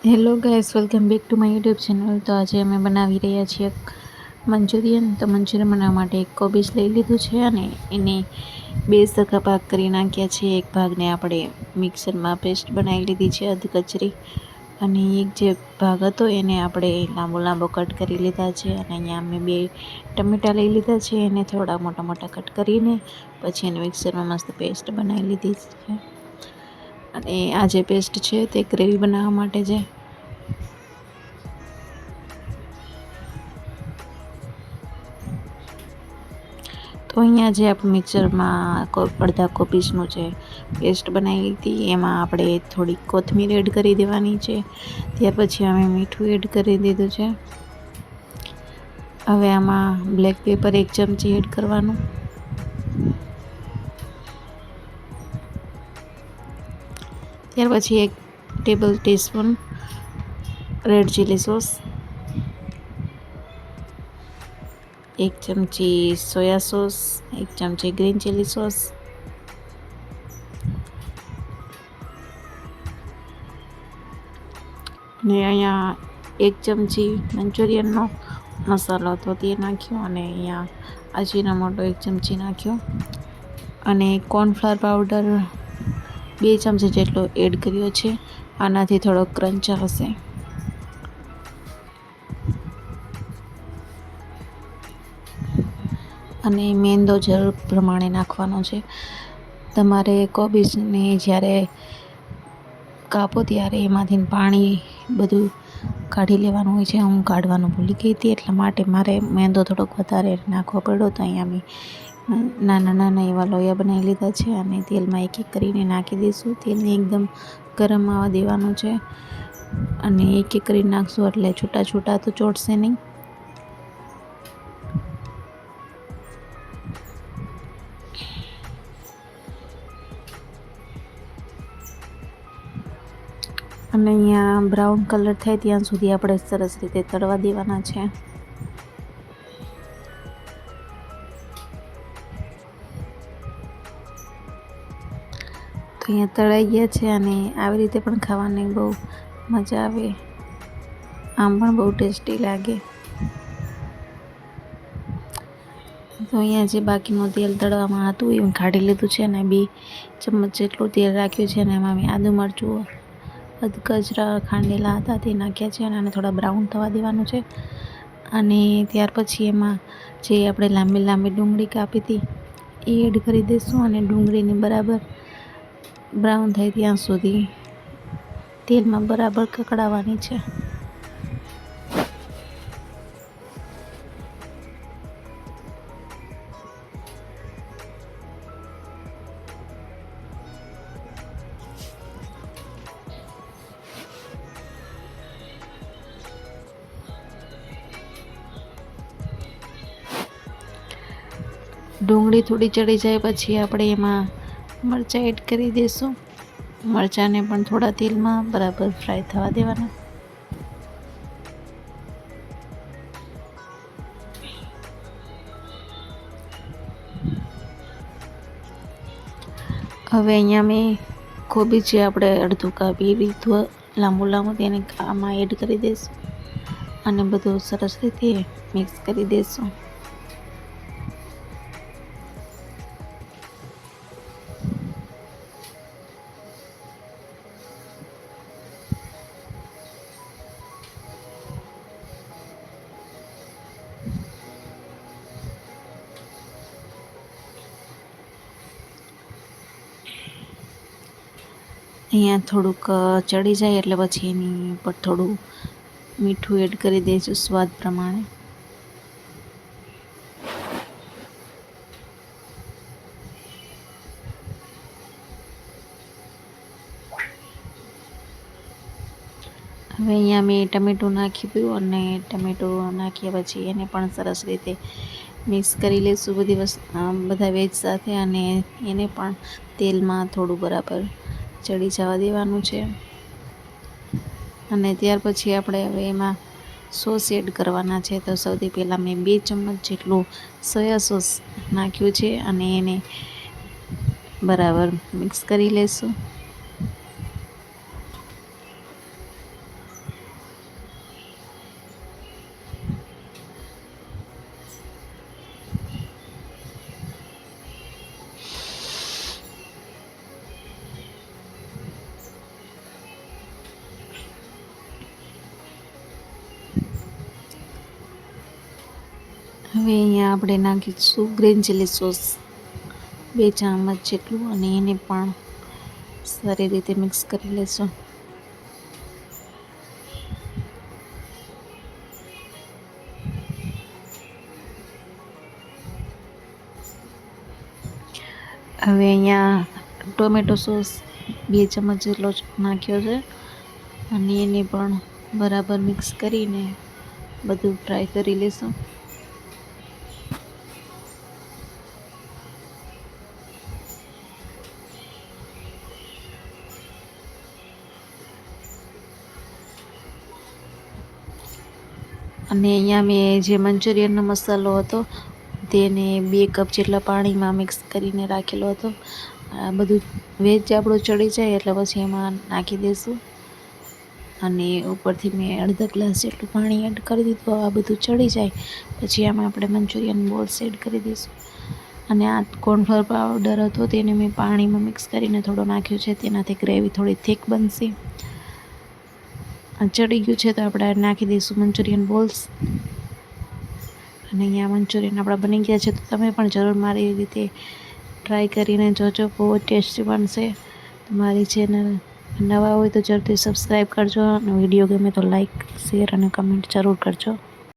Hello guys, welcome back to my YouTube channel. તો આજે અમે બનાવી રહ્યા છીએ મંચુરિયન. તો મંચુરિયન બનાવવા માટે એક કોબીજ લઈ લીધું છે અને એને 2 સરખા ભાગ કરી નાખ્યા છે. એક ભાગને આપણે મિક્સરમાં પેસ્ટ બનાવી લીધી છે અધ કચરી, અને એક જે ભાગ હતો એને આપણે લાંબો લાંબો કટ કરી લીધા છે. અને અહીંયા અમે 2 ટમેટાં લઈ લીધા છે, એને થોડા મોટા મોટા કટ કરીને પછી એને મિક્સરમાં મસ્ત પેસ્ટ બનાવી લીધી છે. અને આ જે પેસ્ટ છે તે ગ્રેવી બનાવવા માટે છે. તો અહીંયા જે આપણે મિક્સરમાં અડધા કોબીજનું જે પેસ્ટ બનાવી હતી એમાં આપણે થોડીક કોથમીર એડ કરી દેવાની છે. ત્યાર પછી અમે મીઠું એડ કરી દીધું છે. હવે આમાં બ્લેક પેપર 1 ચમચી એડ કરવાનું. ત્યાર પછી 1 table teaspoon red chilli sauce, 1 ચમચી સોયા સોસ, 1 ચમચી ગ્રીન ચીલી સોસ, ને અહીંયા 1 ચમચી મંચુરિયનનો મસાલો હતો તે નાખ્યો, અને અહીંયા અજીનામોટો 1 ચમચી નાખ્યો, અને કોર્નફ્લાવર પાવડર 2 ચમચી જેટલો એડ કર્યો છે. આનાથી થોડો ક્રંચ આવશે. અને મેંદો જરૂર પ્રમાણે નાખવાનો છે. તમારે કોબીજને જ્યારે કાપો ત્યારે એમાંથી પાણી બધું કાઢી લેવાનું હોય છે. હું કાઢવાનું ભૂલી ગઈ હતી, એટલા માટે મારે મેંદો થોડોક વધારે નાખવો પડ્યો. તો અહીંયા મેં નાના નાના એવા લોયા બનાવી લીધા છે, અને તેલમાં એક એક કરીને નાખી દઈશું. તેલને એકદમ ગરમ આવવા દેવાનું છે, અને એક એક કરીને નાખશું એટલે છૂટા છૂટા તો ચોટશે નહીં. અને અહીંયા બ્રાઉન કલર થાય ત્યાં સુધી આપણે સરસ રીતે તળવા દેવાના છે. તો અહીંયા તળાઈ ગયા છે, અને આવી રીતે પણ ખાવાની બહુ મજા આવે. આમ પણ બહુ ટેસ્ટી લાગે. તો અહીંયા જે બાકીનું તેલ તળવામાં હતું એ કાઢી લીધું છે, અને 2 ચમચ જેટલું તેલ રાખ્યું છે. અને એમાં મેં આદું મરચું અધકચરા ખાંડેલા હતા તે નાખ્યા છે, અને આને થોડા બ્રાઉન થવા દેવાનું છે. અને ત્યાર પછી એમાં જે આપણે લાંબી લાંબી ડુંગળી કાપી હતી એ એડ કરી દઈશું, અને ડુંગળીને બરાબર બ્રાઉન થાય ત્યાં સુધી તેલમાં બરાબર કકડાવવાની છે. ડુંગળી થોડી ચડી જાય પછી આપણે એમાં મરચાં એડ કરી દઈશું. મરચાંને પણ થોડા તેલમાં બરાબર ફ્રાય થવા દેવાના. હવે અહીંયા મેં કોબીજ જે આપણે અડધું કાપી લીધું લાંબુ લાંબુ તેને આમાં એડ કરી દઈશું, અને બધું સરસ રીતે મિક્સ કરી દઈશું. અહીંયા થોડુંક ચડી જાય એટલે પછી એની પર થોડું મીઠું એડ કરી દઈશું સ્વાદ પ્રમાણે. હવે અહીંયા મેં ટમેટું નાખી દીધું, અને ટમેટું નાખ્યા પછી એને પણ સરસ રીતે મિક્સ કરી લઈશું બધા વેજ સાથે, અને એને પણ તેલમાં થોડું બરાબર ચડી જવા દેવાનું છે. અને ત્યાર પછી આપણે હવે એમાં સોસ એડ કરવાના છે. તો સૌથી પહેલાં મેં 2 ચમચ જેટલું સોયા સોસ નાખ્યું છે, અને એને બરાબર મિક્સ કરી લઈશું. હવે અહીંયા આપણે નાખીશું ગ્રીન ચીલી સોસ 2 ચમચ જેટલું, અને એને પણ સારી રીતે મિક્સ કરી લેશું. હવે અહીંયા ટોમેટો સોસ 2 ચમચ જેટલો નાખ્યો છે, અને એને પણ બરાબર મિક્સ કરીને બધું ફ્રાય કરી લેશું. અને અહીંયા મેં જે મંચુરિયનનો મસાલો હતો તેને 2 કપ જેટલા પાણીમાં મિક્સ કરીને રાખેલો હતો. આ બધું વેજ આપણું ચડી જાય એટલે પછી એમાં નાખી દઈશું. અને ઉપરથી મેં અડધા ગ્લાસ જેટલું પાણી એડ કરી દીધું. આ બધું ચડી જાય પછી આમાં આપણે મંચુરિયન બોલ્સ એડ કરી દઈશું. અને આ કોર્નફ્લોર પાવડર હતો તેને મેં પાણીમાં મિક્સ કરીને થોડો નાખ્યો છે, તેનાથી ગ્રેવી થોડી થીક બનશે. ચડી ગયું છે તો આપણે નાખી દઈશું મંચુરિયન બોલ્સ. અને અહીંયા મંચુરિયન આપણા બની ગયા છે, તો તમે પણ જરૂર મારી રીતે ટ્રાય કરીને જોજો, બહુ ટેસ્ટી બનશે. તમારી ચેનલ નવા હોય તો જરૂરથી સબસ્ક્રાઈબ કરજો, અને વિડીયો ગમે તો લાઈક, શેર અને કમેન્ટ જરૂર કરજો.